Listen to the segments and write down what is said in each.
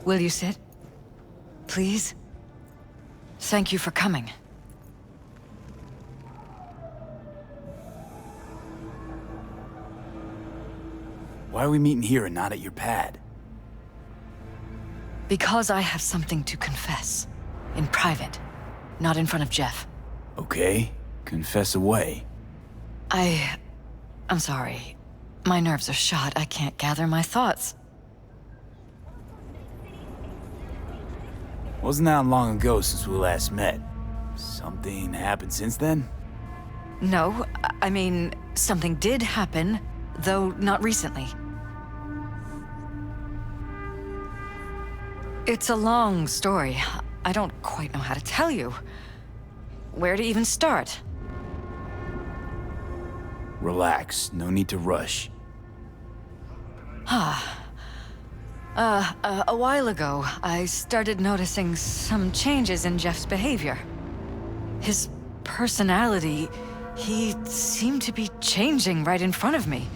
Will you sit? Please? Thank you for coming. Why are we meeting here and not at your pad? Because I have something to confess. In private. Not in front of Jeff. Okay, confess away. I'm sorry. My nerves are shot. I can't gather my thoughts. Wasn't that long ago since we last met? Something happened since then? No, I mean, something did happen, though not recently. It's a long story. I don't quite know how to tell you. Where to even start? Relax, no need to rush. A while ago, I started noticing some changes in Jeff's behavior. His personality, he seemed to be changing right in front of me.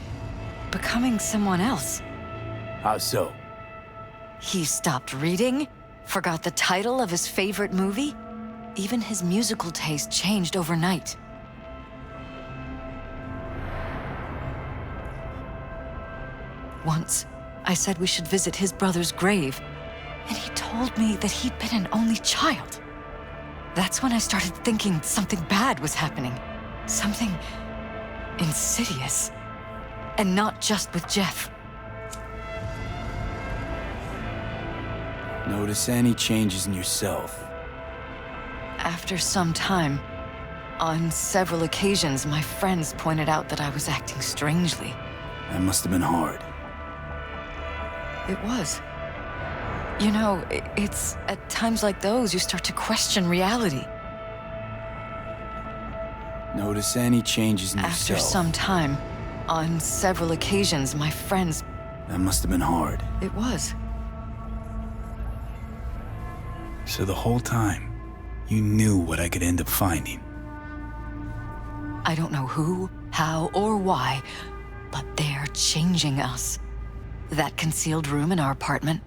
Becoming someone else. How so? He stopped reading, forgot the title of his favorite movie. Even his musical taste changed overnight. Once, I said we should visit his brother's grave, and he told me that he'd been an only child. That's when I started thinking something bad was happening. Something insidious. And not just with Jeff. Notice any changes in yourself? After some time, on several occasions, my friends pointed out that I was acting strangely. That must have been hard. It was. You know, it's at times like those you start to question reality. Notice any changes in After yourself? some time, on several occasions, my friends... That must have been hard. It was. So the whole time, you knew what I could end up finding. I don't know who, how, or why, but they're changing us. That concealed room in our apartment.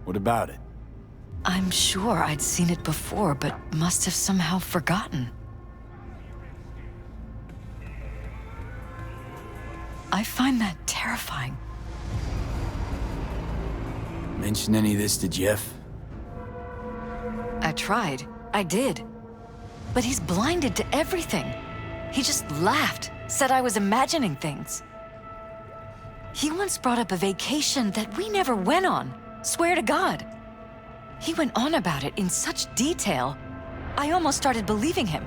What about it? I'm sure I'd seen it before, but must have somehow forgotten. I find that terrifying. Mention any of this to Jeff? I tried. I did. But he's blinded to everything. He just laughed, said I was imagining things. He once brought up a vacation that we never went on. Swear to God. He went on about it in such detail, I almost started believing him.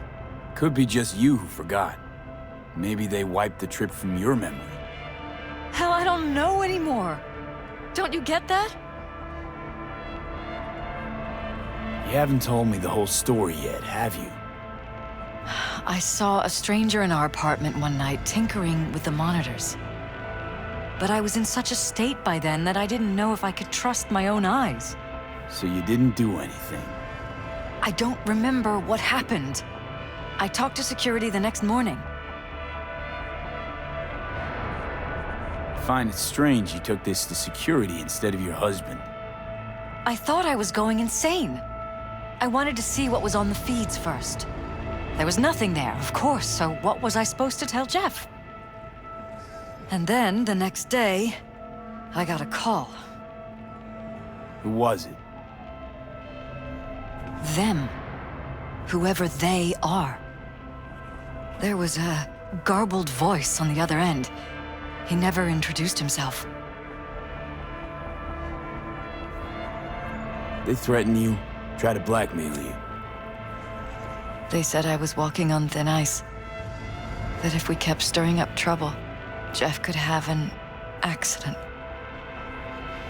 Could be just you who forgot. Maybe they wiped the trip from your memory. Hell, I don't know anymore. Don't you get that? You haven't told me the whole story yet, have you? I saw a stranger in our apartment one night tinkering with the monitors. But I was in such a state by then that I didn't know if I could trust my own eyes. So you didn't do anything? I don't remember what happened. I talked to security the next morning. I find it strange you took this to security instead of your husband. I thought I was going insane. I wanted to see what was on the feeds first. There was nothing there, of course, so what was I supposed to tell Jeff? And then, the next day, I got a call. Who was it? Them. Whoever they are. There was a garbled voice on the other end. He never introduced himself. They threaten you, try to blackmail you. They said I was walking on thin ice. That if we kept stirring up trouble, Jeff could have an accident.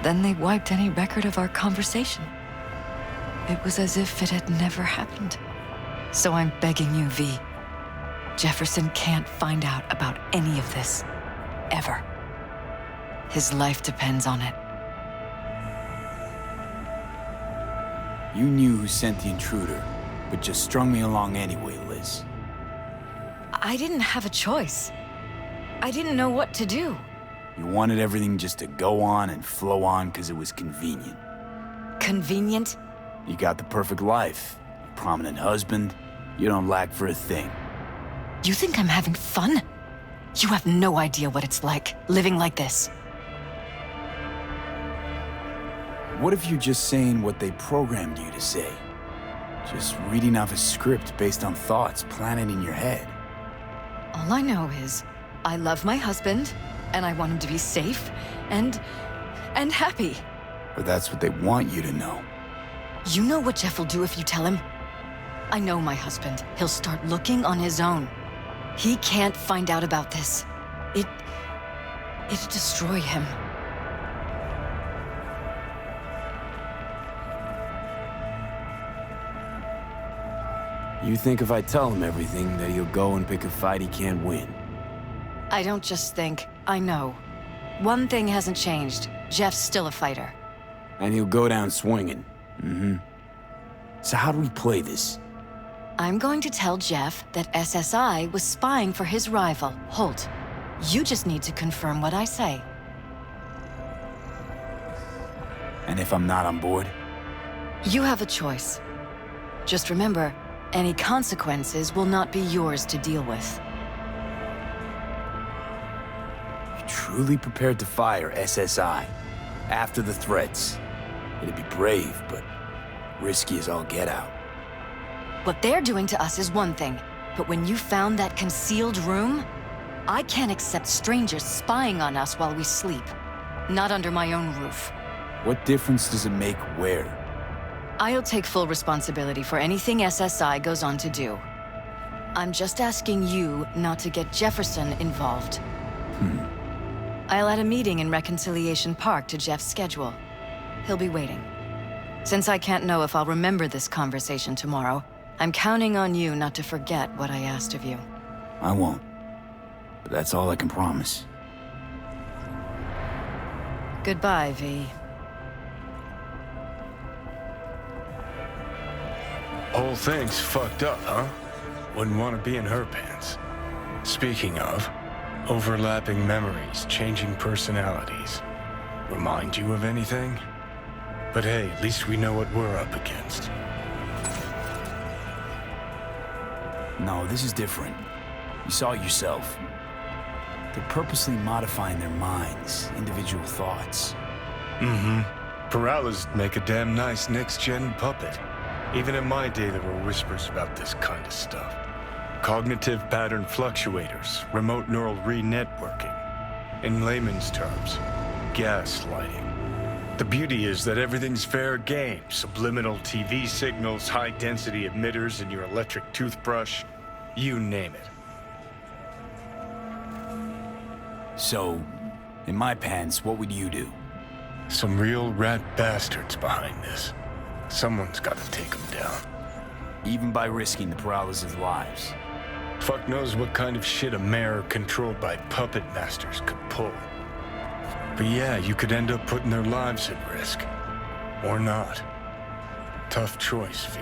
Then they wiped any record of our conversation. It was as if it had never happened. So I'm begging you, V. Jefferson can't find out about any of this. Ever. His life depends on it. You knew who sent the intruder, but just strung me along anyway, Liz. I didn't have a choice. I didn't know what to do. You wanted everything just to go on and flow on because it was convenient. Convenient? You got the perfect life. A prominent husband. You don't lack for a thing. You think I'm having fun? You have no idea what it's like, living like this. What if you're just saying what they programmed you to say? Just reading off a script based on thoughts planted in your head. All I know is, I love my husband, and I want him to be safe, and happy. Or that's what they want you to know. You know what Jeff will do if you tell him? I know my husband. He'll start looking on his own. He can't find out about this. It'd destroy him. You think if I tell him everything, that he'll go and pick a fight he can't win? I don't just think, I know. One thing hasn't changed. Jeff's still a fighter. And he'll go down swinging. So how do we play this? I'm going to tell Jeff that SSI was spying for his rival, Holt. You just need to confirm what I say. And if I'm not on board? You have a choice. Just remember, any consequences will not be yours to deal with. You're truly prepared to fire SSI after the threats. It'd be brave, but risky as all get out. What they're doing to us is one thing, but when you found that concealed room, I can't accept strangers spying on us while we sleep. Not under my own roof. What difference does it make where? I'll take full responsibility for anything SSI goes on to do. I'm just asking you not to get Jefferson involved. I'll add a meeting in Reconciliation Park to Jeff's schedule. He'll be waiting. Since I can't know if I'll remember this conversation tomorrow, I'm counting on you not to forget what I asked of you. I won't. But that's all I can promise. Goodbye, V. Whole thing's fucked up, huh? Wouldn't want to be in her pants. Speaking of, overlapping memories, changing personalities. Remind you of anything? But hey, at least we know what we're up against. No, this is different. You saw it yourself. They're purposely modifying their minds, individual thoughts. Peralta's make a damn nice next-gen puppet. Even in my day, there were whispers about this kind of stuff. Cognitive pattern fluctuators, remote neural re-networking. In layman's terms, gaslighting. The beauty is that everything's fair game. Subliminal TV signals, high-density emitters in your electric toothbrush. You name it. So, in my pants, what would you do? Some real rat bastards behind this. Someone's got to take them down. Even by risking the Peraltas' lives. Fuck knows what kind of shit a mayor controlled by puppet masters could pull. But yeah, you could end up putting their lives at risk. Or not. Tough choice, V.